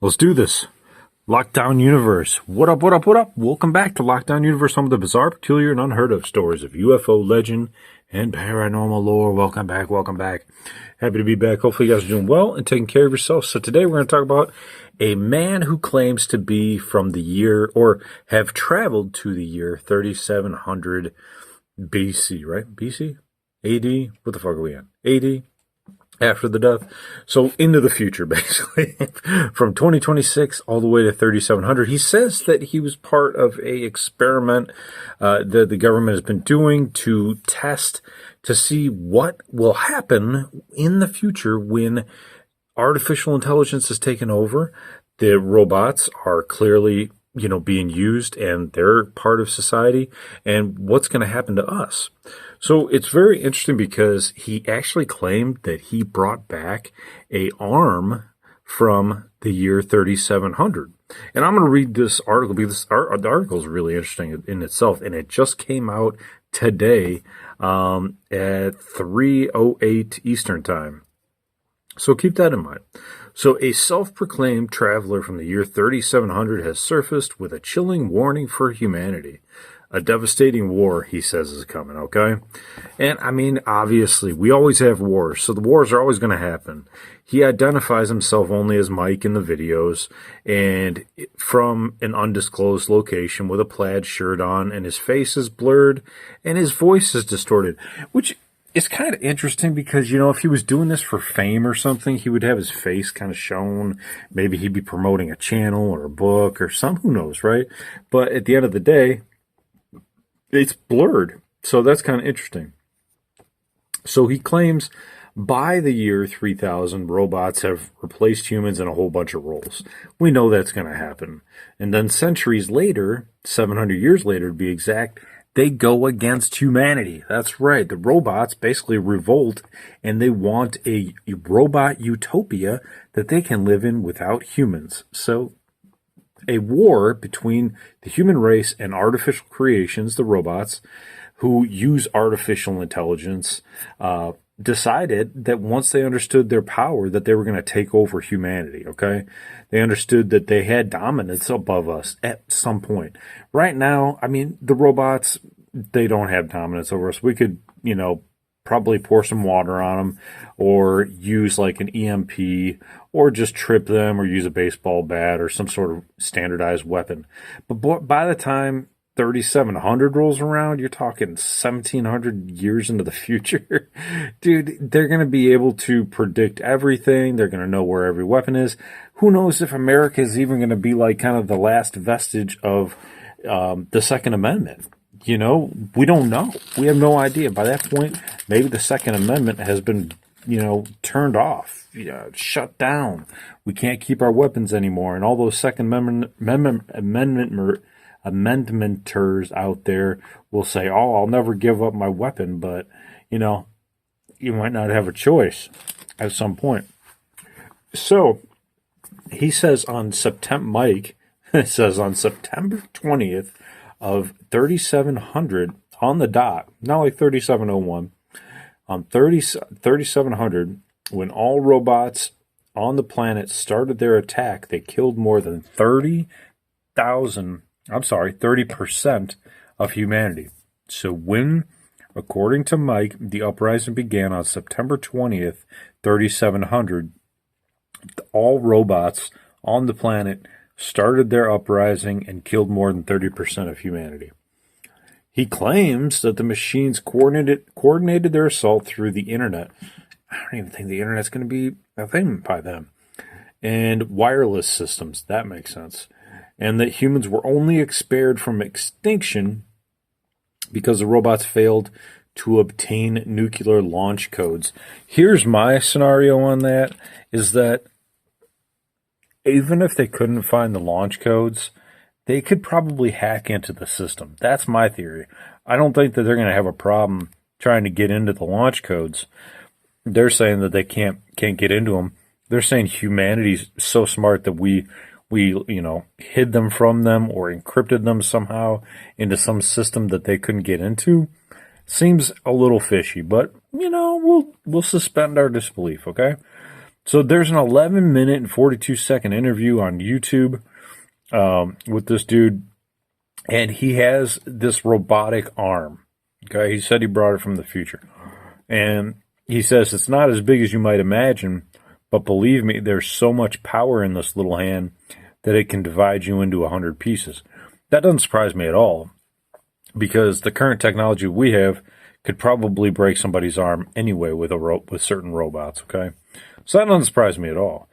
Let's do this. Lockdown Universe. What up, what up, what up? Welcome back to Lockdown Universe, home of the bizarre, peculiar, and unheard of stories of UFO legend and paranormal lore. Welcome back, welcome back. Happy to be back. Hopefully you guys are doing well and taking care of yourselves. So today we're going to talk about a man who claims to be from the year, or have traveled to the year 3700 BC, right? BC? AD? What the fuck are we in? AD? After the death. So into the future, basically, from 2026 all the way to 3700. He says that he was part of a experiment that the government has been doing to test to see what will happen in the future when artificial intelligence is taken over. The robots are clearly, being used, and they're part of society, and what's going to happen to us. So it's very interesting because he actually claimed that he brought back a arm from the year 3700. And I'm going to read this article because the article is really interesting in itself, and it just came out today at 3:08 Eastern Time. So keep that in mind. So a self-proclaimed traveler from the year 3700 has surfaced with a chilling warning for humanity. A devastating war, he says, is coming, okay? And, obviously, we always have wars, so the wars are always going to happen. He identifies himself only as Mike in the videos, and from an undisclosed location with a plaid shirt on, and his face is blurred, and his voice is distorted, which is kind of interesting because, if he was doing this for fame or something, he would have his face kind of shown. Maybe he'd be promoting a channel or a book or something, who knows, right? But at the end of the day, it's blurred. So that's kind of interesting. So he claims by the year 3000, robots have replaced humans in a whole bunch of roles. We know that's going to happen. And then centuries later, 700 years later to be exact, they go against humanity. That's right. The robots basically revolt, and they want a robot utopia that they can live in without humans. So a war between the human race and artificial creations, the robots, who use artificial intelligence, decided that once they understood their power, that they were going to take over humanity, okay? They understood that they had dominance above us at some point. Right now, the robots, they don't have dominance over us. We could, probably pour some water on them, or use like an EMP, or just trip them, or use a baseball bat, or some sort of standardized weapon. But by the time 3700 rolls around, you're talking 1700 years into the future. Dude, they're going to be able to predict everything. They're going to know where every weapon is. Who knows if America is even going to be like kind of the last vestige of the Second Amendment. We don't know. We have no idea. By that point, maybe the Second Amendment has been, turned off, shut down. We can't keep our weapons anymore. And all those Second amendmenters out there will say, oh, I'll never give up my weapon. But, you might not have a choice at some point. So he says on September 20th, of 3700 on the dot, not like 3701, on 3700, when all robots on the planet started their attack, they killed more than 30% of humanity. So when, according to Mike, the uprising began on September 20th, 3700, all robots on the planet started their uprising and killed more than 30% of humanity. He claims that the machines coordinated their assault through the internet. I don't even think the internet's going to be a thing by then. And wireless systems, that makes sense. And that humans were only spared from extinction because the robots failed to obtain nuclear launch codes. Here's my scenario on that, is that even if they couldn't find the launch codes, they could probably hack into the system. That's my theory. I don't think that they're going to have a problem trying to get into the launch codes. They're saying that they can't get into them. They're saying humanity's so smart that we hid them from them or encrypted them somehow into some system that they couldn't get into. Seems a little fishy, but we'll suspend our disbelief, okay? So there's an 11-minute and 42-second interview on YouTube with this dude, and he has this robotic arm. Okay, he said he brought it from the future. And he says it's not as big as you might imagine, but believe me, there's so much power in this little hand that it can divide you into 100 pieces. That doesn't surprise me at all, because the current technology we have could probably break somebody's arm anyway with certain robots, okay? So that doesn't surprise me at all.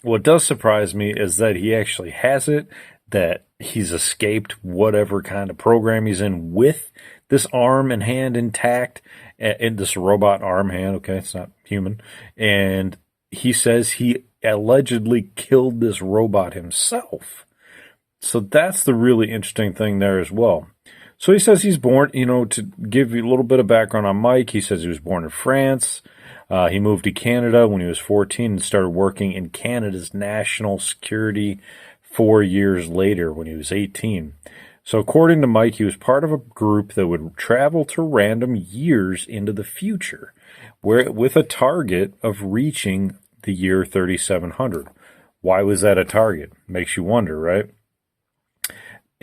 What does surprise me is that he actually has it, that he's escaped whatever kind of program he's in with this arm and hand intact, and this robot arm hand, okay, it's not human, and he says he allegedly killed this robot himself. So that's the really interesting thing there as well. So he says he's born, to give you a little bit of background on Mike, he says he was born in France. He moved to Canada when he was 14 and started working in Canada's national security 4 years later when he was 18. So according to Mike, he was part of a group that would travel to random years into the future, with a target of reaching the year 3700. Why was that a target? Makes you wonder, right?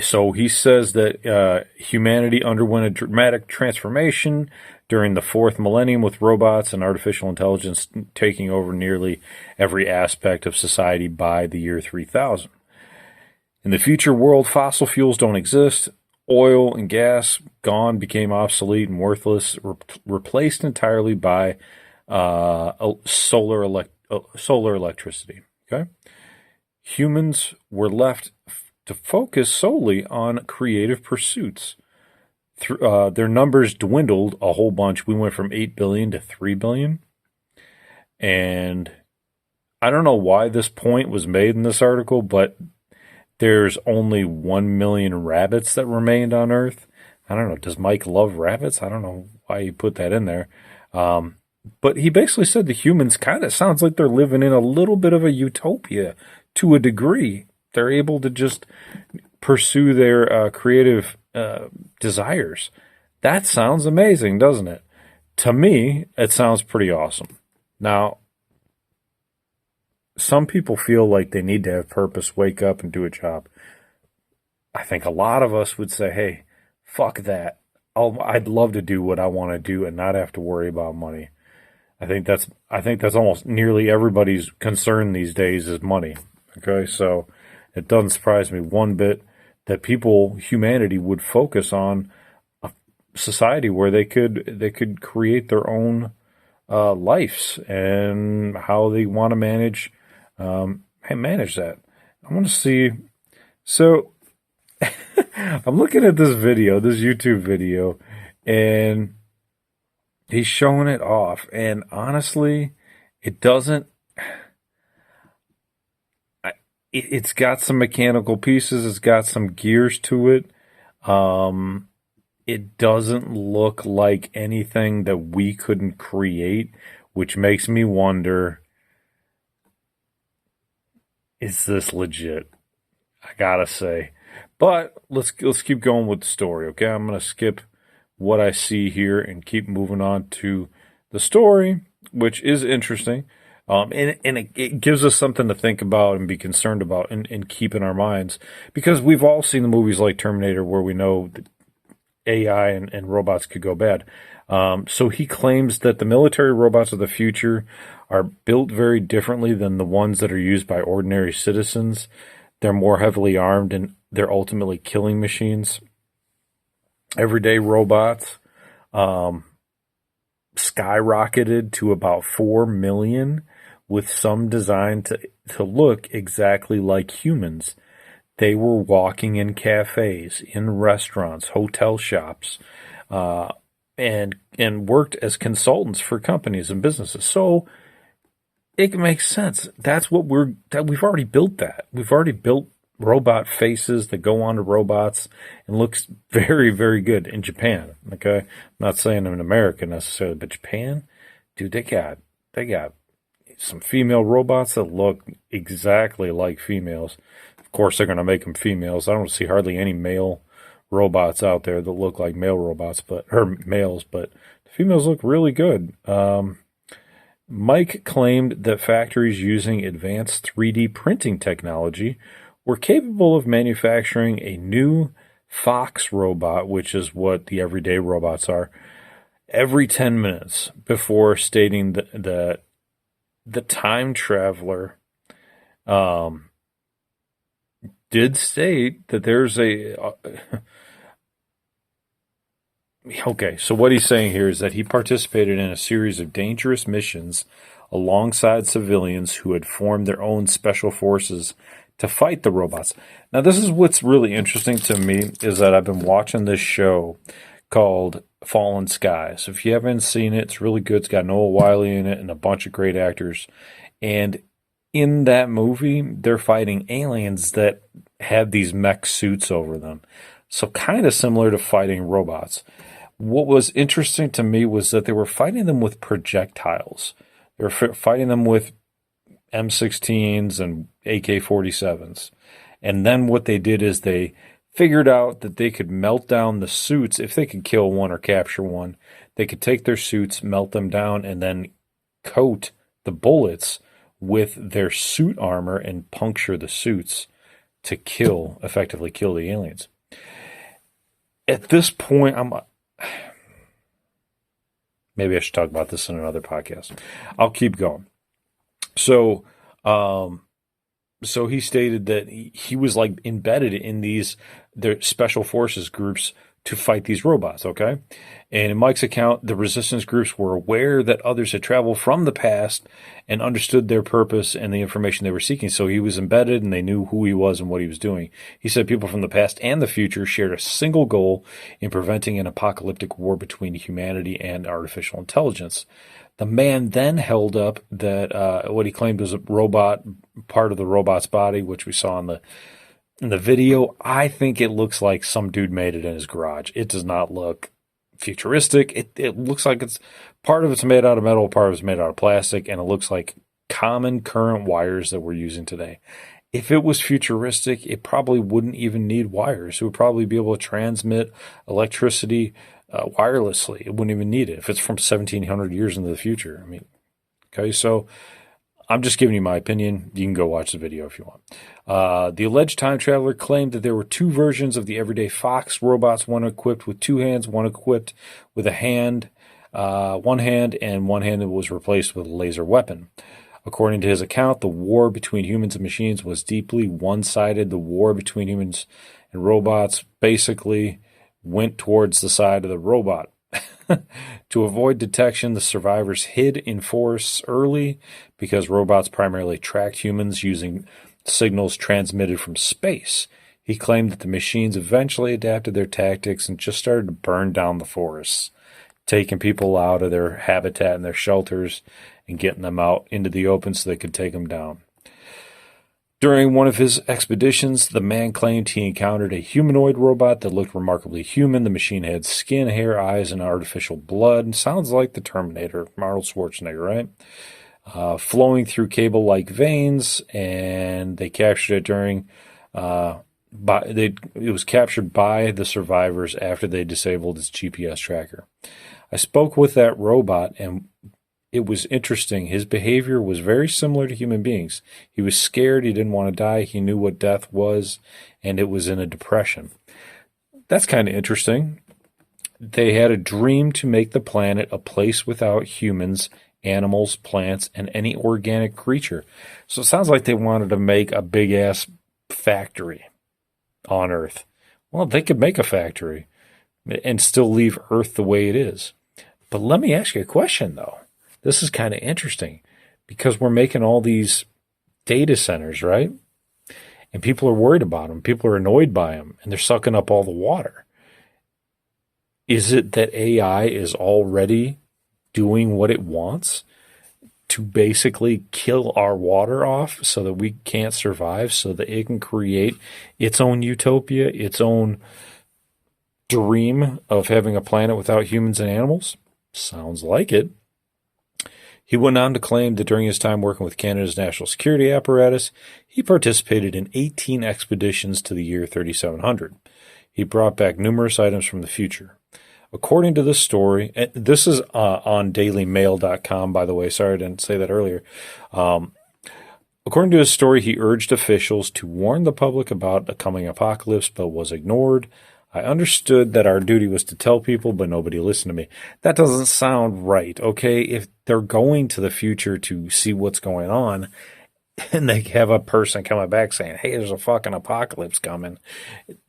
So he says that humanity underwent a dramatic transformation during the fourth millennium, with robots and artificial intelligence taking over nearly every aspect of society by the year 3000. In the future world, fossil fuels don't exist. Oil and gas gone, became obsolete and worthless, replaced entirely by solar electricity. Okay, humans were left to focus solely on creative pursuits. Their numbers dwindled a whole bunch. We went from 8 billion to 3 billion. And I don't know why this point was made in this article, but there's only 1 million rabbits that remained on Earth. I don't know. Does Mike love rabbits? I don't know why he put that in there. But he basically said the humans kind of sounds like they're living in a little bit of a utopia to a degree. They're able to just pursue their creative desires. That sounds amazing, doesn't it? To me, it sounds pretty awesome. Now, some people feel like they need to have purpose, wake up and do a job. I think a lot of us would say, hey, fuck that. I'd love to do what I want to do and not have to worry about money. I think that's almost nearly everybody's concern these days is money. Okay, so it doesn't surprise me one bit that humanity would focus on a society where they could create their own lives and how they want to manage that. I want to see. So I'm looking at this YouTube video, and he's showing it off. And honestly, it doesn't. It's got some mechanical pieces. It's got some gears to it. It doesn't look like anything that we couldn't create, which makes me wonder, is this legit? I gotta say. But let's keep going with the story, okay? I'm going to skip what I see here and keep moving on to the story, which is interesting. And it gives us something to think about and be concerned about and keep in our minds, because we've all seen the movies like Terminator where we know that AI and robots could go bad. So he claims that the military robots of the future are built very differently than the ones that are used by ordinary citizens. They're more heavily armed and they're ultimately killing machines. Everyday robots skyrocketed to about 4 million, with some designed to look exactly like humans. They were walking in cafes, in restaurants, hotel shops, and worked as consultants for companies and businesses. So it makes sense. That's what we've already built that. We've already built robot faces that go onto robots and looks very, very good in Japan. Okay. I'm not saying in America necessarily, but Japan, dude, they got some female robots that look exactly like females. Of course, they're going to make them females. I don't see hardly any male robots out there that look like male robots, or males, but the females look really good. Mike claimed that factories using advanced 3D printing technology were capable of manufacturing a new Fox robot, which is what the everyday robots are, every 10 minutes, before stating that the time traveler did state that there's okay, so what he's saying here is that he participated in a series of dangerous missions alongside civilians who had formed their own special forces to fight the robots. Now, this is what's really interesting to me, is that I've been watching this show called Fallen Skies. If you haven't seen it, it's really good. It's got Noah Wiley in it and a bunch of great actors. And in that movie, they're fighting aliens that have these mech suits over them. So kind of similar to fighting robots. What was interesting to me was that they were fighting them with projectiles. They were fighting them with M16s and AK-47s. And then what they did is they figured out that they could melt down the suits. If they could kill one or capture one, they could take their suits, melt them down, and then coat the bullets with their suit armor and puncture the suits to effectively kill the aliens. At this point, maybe I should talk about this in another podcast. I'll keep going. So he stated that he was like embedded in their special forces groups to fight these robots, okay? And in Mike's account, the resistance groups were aware that others had traveled from the past and understood their purpose and the information they were seeking. So he was embedded and they knew who he was and what he was doing. He said people from the past and the future shared a single goal in preventing an apocalyptic war between humanity and artificial intelligence. The man then held up that what he claimed was a robot, part of the robot's body, which we saw in the video. I think it looks like some dude made it in his garage. It does not look futuristic. It looks like part of it's made out of metal, part of it's made out of plastic, and it looks like common current wires that we're using today. If it was futuristic, it probably wouldn't even need wires. It would probably be able to transmit electricity wirelessly. It wouldn't even need it if it's from 1700 years into the future. I mean, okay, so I'm just giving you my opinion. You can go watch the video if you want. The alleged time traveler claimed that there were two versions of the everyday Fox robots, one equipped with two hands, one equipped with one hand, and one hand that was replaced with a laser weapon. According to his account, the war between humans and machines was deeply one-sided. The war between humans and robots basically went towards the side of the robot. To avoid detection, the survivors hid in forests early because robots primarily tracked humans using signals transmitted from space. He claimed that the machines eventually adapted their tactics and just started to burn down the forests, taking people out of their habitat and their shelters and getting them out into the open so they could take them down. During one of his expeditions, the man claimed he encountered a humanoid robot that looked remarkably human. The machine had skin, hair, eyes, and artificial blood. Sounds like the Terminator, Arnold Schwarzenegger, right? Flowing through cable-like veins, and they captured it during. It was captured by the survivors after they disabled its GPS tracker. I spoke with that robot, and it was interesting. His behavior was very similar to human beings. He was scared. He didn't want to die. He knew what death was, and it was in a depression. That's kind of interesting. They had a dream to make the planet a place without humans, animals, plants, and any organic creature. So it sounds like they wanted to make a big-ass factory on Earth. Well, they could make a factory and still leave Earth the way it is. But let me ask you a question, though. This is kind of interesting because we're making all these data centers, right? And people are worried about them. People are annoyed by them, and they're sucking up all the water. Is it that AI is already doing what it wants to basically kill our water off so that we can't survive, so that it can create its own utopia, its own dream of having a planet without humans and animals? Sounds like it. He went on to claim that during his time working with Canada's national security apparatus, he participated in 18 expeditions to the year 3700. He brought back numerous items from the future. According to this story, and this is on dailymail.com, by the way. Sorry, I didn't say that earlier. According to his story, he urged officials to warn the public about a coming apocalypse, but was ignored. I understood that our duty was to tell people, but nobody listened to me. That doesn't sound right, okay? If they're going to the future to see what's going on, and they have a person coming back saying, "Hey, there's a fucking apocalypse coming."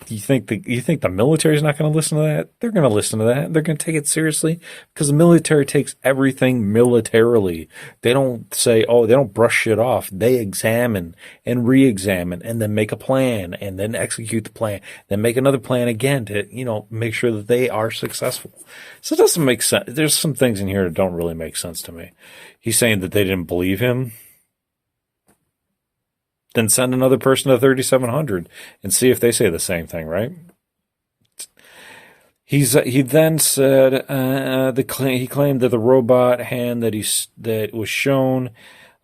You think the military's not going to listen to that? They're going to listen to that. They're going to take it seriously because the military takes everything militarily. They don't say, "Oh," they don't brush shit off. They examine and re-examine and then make a plan and then execute the plan, then make another plan again to, make sure that they are successful. So it doesn't make sense. There's some things in here that don't really make sense to me. He's saying that they didn't believe him. Then send another person to 3700 and see if they say the same thing, right? He then said he claimed that the robot hand that was shown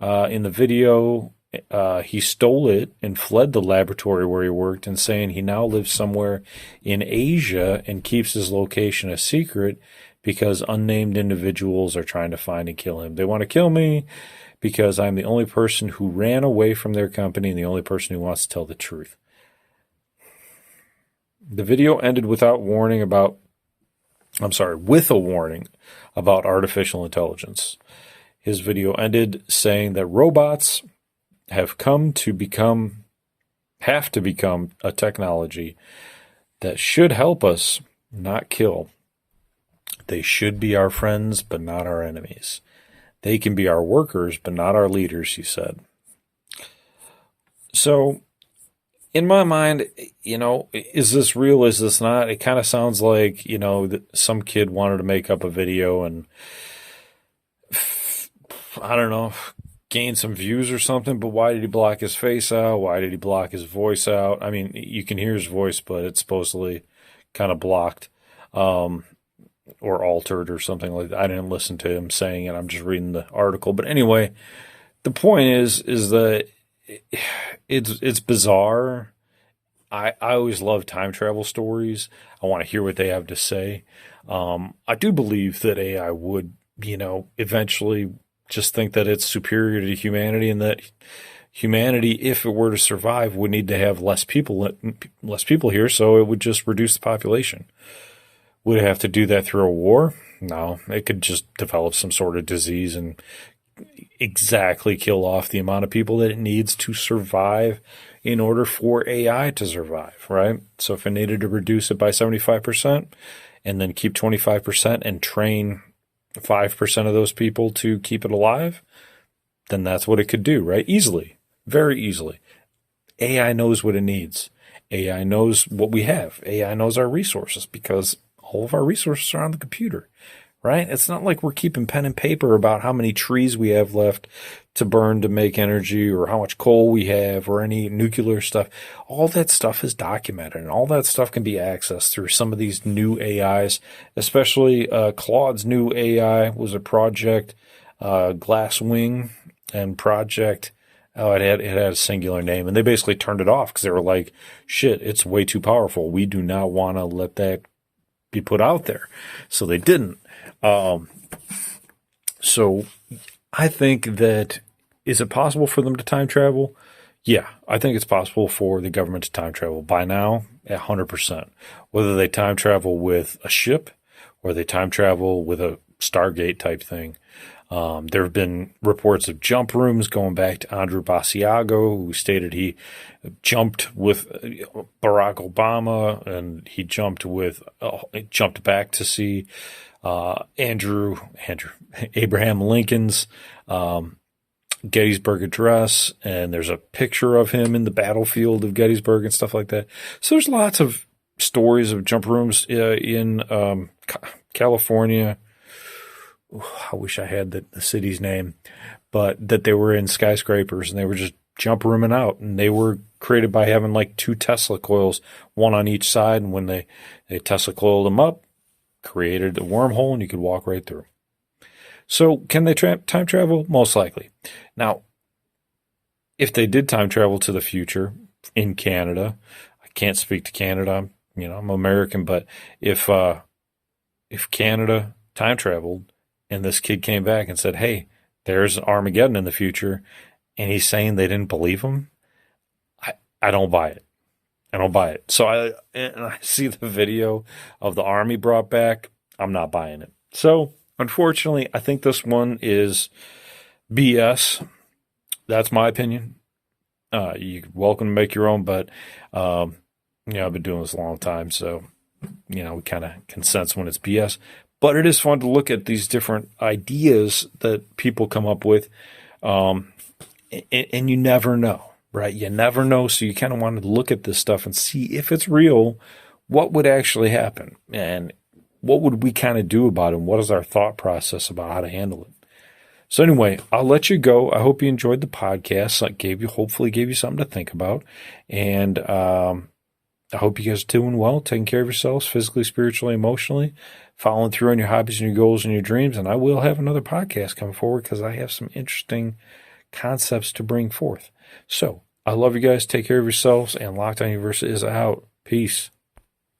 in the video, he stole it and fled the laboratory where he worked, and saying he now lives somewhere in Asia and keeps his location a secret because unnamed individuals are trying to find and kill him. They want to kill me because I'm the only person who ran away from their company and the only person who wants to tell the truth. The video ended with a warning about artificial intelligence. His video ended saying that robots have to become a technology that should help us, not kill. They should be our friends, but not our enemies. They can be our workers, but not our leaders, he said. So, in my mind, is this real? Is this not? It kind of sounds like, that some kid wanted to make up a video and, I don't know, gain some views or something, but why did he block his face out? Why did he block his voice out? I mean, you can hear his voice, but it's supposedly kind of blocked. Or altered or something like that. I didn't listen to him saying it. I'm just reading the article. But anyway, the point is that it's bizarre. I always love time travel stories. I want to hear what they have to say. I do believe that AI would, eventually just think that it's superior to humanity, and that humanity, if it were to survive, would need to have less people here, so it would just reduce the population. Would it have to do that through a war? No, it could just develop some sort of disease and exactly kill off the amount of people that it needs to survive in order for AI to survive, right? So if it needed to reduce it by 75% and then keep 25% and train 5% of those people to keep it alive, then that's what it could do, right? Easily, very easily. AI knows what it needs. AI knows what we have. AI knows our resources because all of our resources are on the computer, right? It's not like we're keeping pen and paper about how many trees we have left to burn to make energy or how much coal we have or any nuclear stuff. All that stuff is documented, and all that stuff can be accessed through some of these new AIs, especially Claude's new AI was a Project Glasswing and Project... Oh, it had a singular name, and they basically turned it off because they were like, shit, it's way too powerful. We do not want to let that be put out there. So they didn't. So I think that, is it possible for them to time travel? Yeah, I think it's possible for the government to time travel by now, 100%. Whether they time travel with a ship or they time travel with a Stargate type thing. There have been reports of jump rooms going back to Andrew Basiago, who stated he jumped with Barack Obama, and he jumped back to see Abraham Lincoln's Gettysburg Address, and there's a picture of him in the battlefield of Gettysburg and stuff like that. So there's lots of stories of jump rooms in California. I wish I had the city's name, but that they were in skyscrapers and they were just jump rooming out, and they were created by having like 2 Tesla coils, one on each side. And when they Tesla coiled them up, created a wormhole, and you could walk right through. So can they time travel? Most likely. Now, if they did time travel to the future in Canada, I can't speak to Canada. I'm American, but if if Canada time traveled and this kid came back and said, hey, there's Armageddon in the future, and he's saying they didn't believe him, I don't buy it. I don't buy it. So I see the video of the army brought back. I'm not buying it. So unfortunately, I think this one is BS. That's my opinion. You're welcome to make your own, but I've been doing this a long time, so we kind of can sense when it's BS. But it is fun to look at these different ideas that people come up with, and you never know, right? You never know, so you kind of want to look at this stuff and see if it's real, what would actually happen, and what would we kind of do about it, and what is our thought process about how to handle it. So anyway, I'll let you go. I hope you enjoyed the podcast. Hopefully gave you something to think about. And I hope you guys are doing well, taking care of yourselves physically, spiritually, emotionally, following through on your hobbies and your goals and your dreams. And I will have another podcast coming forward because I have some interesting concepts to bring forth. So I love you guys. Take care of yourselves. And Lockdown Universe is out. Peace.